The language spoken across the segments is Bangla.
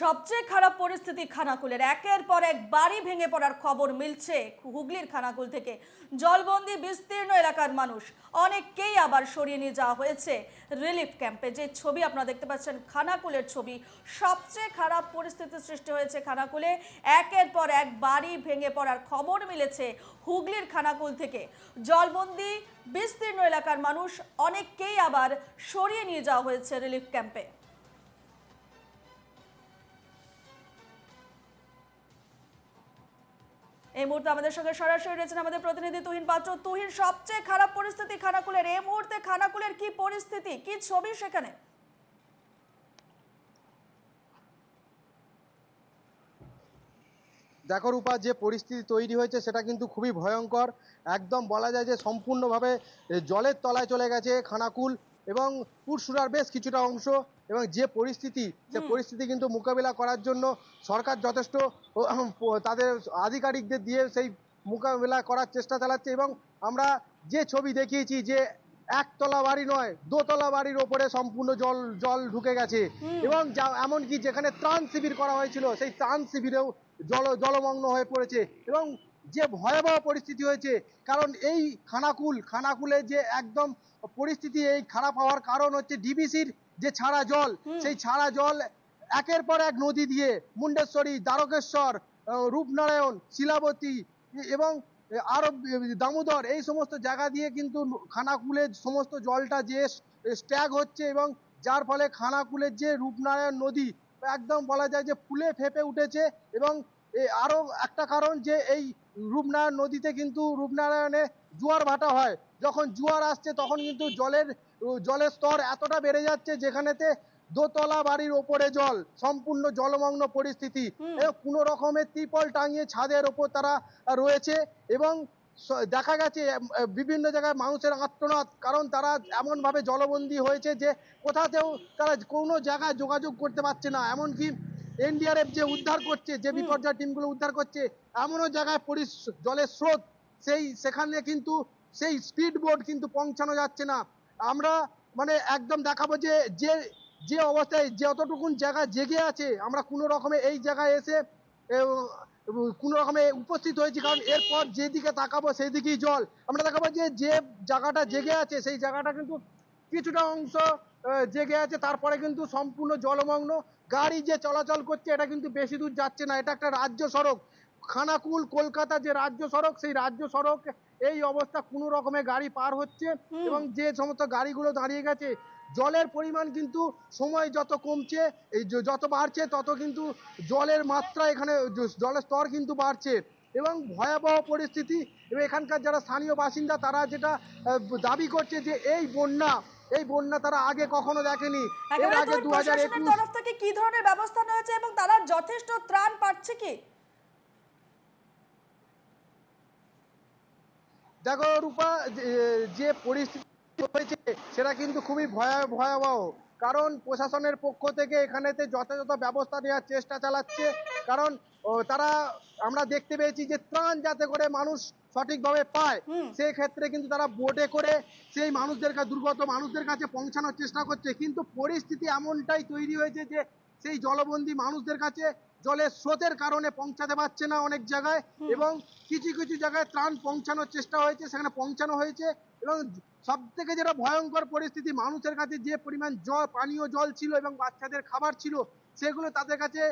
সবচেয়ে খারাপ পরিস্থিতি খানাকুলের। একের পর এক বাড়ি ভেঙে পড়ার খবর মিলছে হুগলির খানাকুল থেকে। জলবন্দি বিস্তীর্ণ এলাকার মানুষ, অনেককেই আবার সরিয়ে নিয়ে যাওয়া হয়েছে রিলিফ ক্যাম্পে। যে ছবি আপনারা দেখতে পাচ্ছেন খানাকুলের ছবি, সবচেয়ে খারাপ পরিস্থিতি সৃষ্টি হয়েছে খানাকুলে। একের পর এক বাড়ি ভেঙে পড়ার খবর মিলেছে হুগলির খানাকুল থেকে। জলবন্দি বিস্তীর্ণ এলাকার মানুষ, অনেককেই আবার সরিয়ে নিয়ে যাওয়া হয়েছে রিলিফ ক্যাম্পে। এই মুহূর্তে আমাদের সঙ্গে সরাসরি রয়েছেন আমাদের প্রতিনিধি তুহিন পাত্র। তুহিন, সবচেয়ে খারাপ পরিস্থিতি খানাকুলের, এই মুহূর্তে খানাকুলের কি পরিস্থিতি, কি ছবি সেখানে? দেখো রূপা, যে পরিস্থিতি তৈরি হয়েছে সেটা কিন্তু খুবই ভয়ঙ্কর। একদম বলা যায় যে সম্পূর্ণভাবে জলের তলায় চলে গেছে খানাকুল এবং পুরসুরার বেশ কিছুটা অংশ। এবং যে পরিস্থিতি, সে পরিস্থিতি কিন্তু মোকাবিলা করার জন্য সরকার যথেষ্ট তাদের আধিকারিকদের দিয়ে সেই মোকাবিলা করার চেষ্টা চালাচ্ছে। এবং আমরা যে ছবি দেখিয়েছি যে একতলা বাড়ি নয়, দোতলা বাড়ির ওপরে সম্পূর্ণ জল জল ঢুকে গেছে। এবং এমনকি যেখানে ত্রাণ শিবির করা হয়েছিল সেই ত্রাণ শিবিরেও জলমগ্ন হয়ে পড়েছে। এবং যে ভয়াবহ পরিস্থিতি হয়েছে, কারণ এই খানাকুলে যে একদম পরিস্থিতি এই খারাপ হওয়ার কারণ হচ্ছে ডিবিসির যে ছাড়া জল, সেই ছাড়া জল একের পর এক নদী দিয়ে মুন্ডেশ্বরী, দ্বারকেশ্বর, রূপনারায়ণ, শিলাবতী এবং আরো দামোদর, এই সমস্ত জায়গা দিয়ে কিন্তু খানাকুলের সমস্ত জলটা যে স্ট্যাগ হচ্ছে। এবং যার ফলে খানাকুলের যে রূপনারায়ণ নদী একদম বলা যায় যে ফুলে ফেঁপে উঠেছে। এবং আরো একটা কারণ যে এই রূপনারায়ণ নদীতে কিন্তু রূপনারায়ণে জোয়ার ভাটা হয়। যখন জোয়ার আসছে তখন কিন্তু জলের স্তর এতটা বেড়ে যাচ্ছে যেখানেতে দোতলা বাড়ির ওপরে জল, সম্পূর্ণ জলমগ্ন পরিস্থিতি। কোনো রকমের ত্রিপল টাঙিয়ে ছাদের ওপর তারা রয়েছে। এবং দেখা গেছে বিভিন্ন জায়গায় মানুষের আর্তনাদ, কারণ তারা এমনভাবে জলবন্দী হয়েছে যে কোথাতেও তারা কোনো জায়গায় যোগাযোগ করতে পারছে না। এমনকি এনডিআরএফ যে উদ্ধার করছে, যে বিপর্যয় টিমগুলো উদ্ধার করছে, এমনও জায়গায় জলের স্রোত, সেখানে কিন্তু সেই স্পিড বোট কিন্তু পৌঁছানো যাচ্ছে না। আমরা মানে একদম দেখাবো যে যে যে অবস্থায় যতটুকুন জায়গা জেগে আছে, আমরা কোনো রকমে এই জায়গায় এসে কোনো রকমে উপস্থিত হয়েছি। কারণ এরপর যেদিকে তাকাবো সেই দিকেই জল। আমরা দেখাবো যে যে জায়গাটা জেগে আছে সেই জায়গাটা কিন্তু কিছুটা অংশ জেগে আছে, তারপরে কিন্তু সম্পূর্ণ জলমগ্ন। গাড়ি যে চলাচল করছে এটা কিন্তু বেশি দূর যাচ্ছে না। এটা একটা রাজ্য সড়ক, খানাকুল কলকাতা যে রাজ্য সড়ক, সেই রাজ্য সড়ক এই অবস্থা, কোনো রকমে গাড়ি পার হচ্ছে। এবং যে সমস্ত গাড়িগুলো দাঁড়িয়ে গেছে, জলের পরিমাণ কিন্তু সময় যত কমছে, এই যত বাড়ছে তত কিন্তু জলের মাত্রা, এখানে জলের স্তর কিন্তু বাড়ছে। এবং ভয়াবহ পরিস্থিতি। এবং এখানকার যারা স্থানীয় বাসিন্দা তারা যেটা দাবি করছে যে এই বন্যা তারা আগে কখনো দেখেনি। এর আগে 2021 তরফ থেকে কি ধরনের ব্যবস্থা নেওয়া হয়েছে এবং তারা যথেষ্ট ত্রাণ পাচ্ছে কি? দেখো রূপা, যে পরিস্থিতি হয়েছে সেটা কিন্তু খুবই ভয়াবহ। কারণ প্রশাসনের পক্ষ থেকে এখানেতে যথাযথ ব্যবস্থা নেওয়ার চেষ্টা চালাচ্ছে। কারণ তারা, আমরা দেখতে পেয়েছি যে ত্রাণ যাতে করে মানুষ সঠিকভাবে পায়, সেই ক্ষেত্রে কিন্তু তারা বোটে করে সেই দুর্গত মানুষদের কাছে পৌঁছানোর চেষ্টা করছে। কিন্তু পরিস্থিতি এমনটাই তৈরি হয়েছে যে সেই জলবন্দী মানুষদের কাছে জলের স্রোতের কারণে পৌঁছাতে পারছে না অনেক জায়গায়। এবং কিছু কিছু জায়গায় ত্রাণ পৌঁছানোর চেষ্টা হয়েছে, সেখানে পৌঁছানো হয়েছে। এবং সব থেকে যেটা ভয়ঙ্কর পরিস্থিতি, মানুষের কাছে যে পরিমাণ পানীয় জল ছিল এবং বাচ্চাদের খাবার ছিল, সেগুলো তাদের কাছে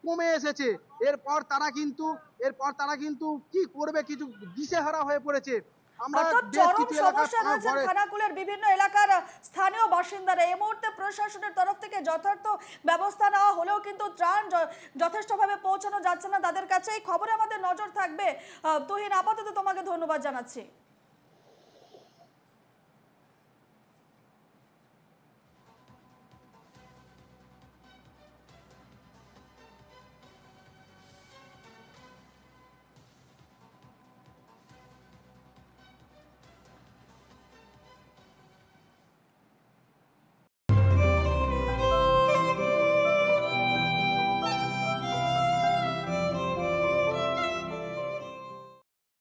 কমে এসেছে। এরপর তারা কিন্তু কি করবে, কিছু দিশেহারা হয়ে পড়েছে। খানাকুলের বিভিন্ন এলাকার স্থানীয় বাসিন্দারা, এই মুহূর্তে প্রশাসনের তরফ থেকে যথার্থ ব্যবস্থা নেওয়া হলেও কিন্তু ত্রাণ যথেষ্টভাবে পৌঁছানো যাচ্ছে না তাদের কাছে। এই খবরে আমাদের নজর থাকবে। তুহিন, আপাতত তোমাকে ধন্যবাদ জানাচ্ছি।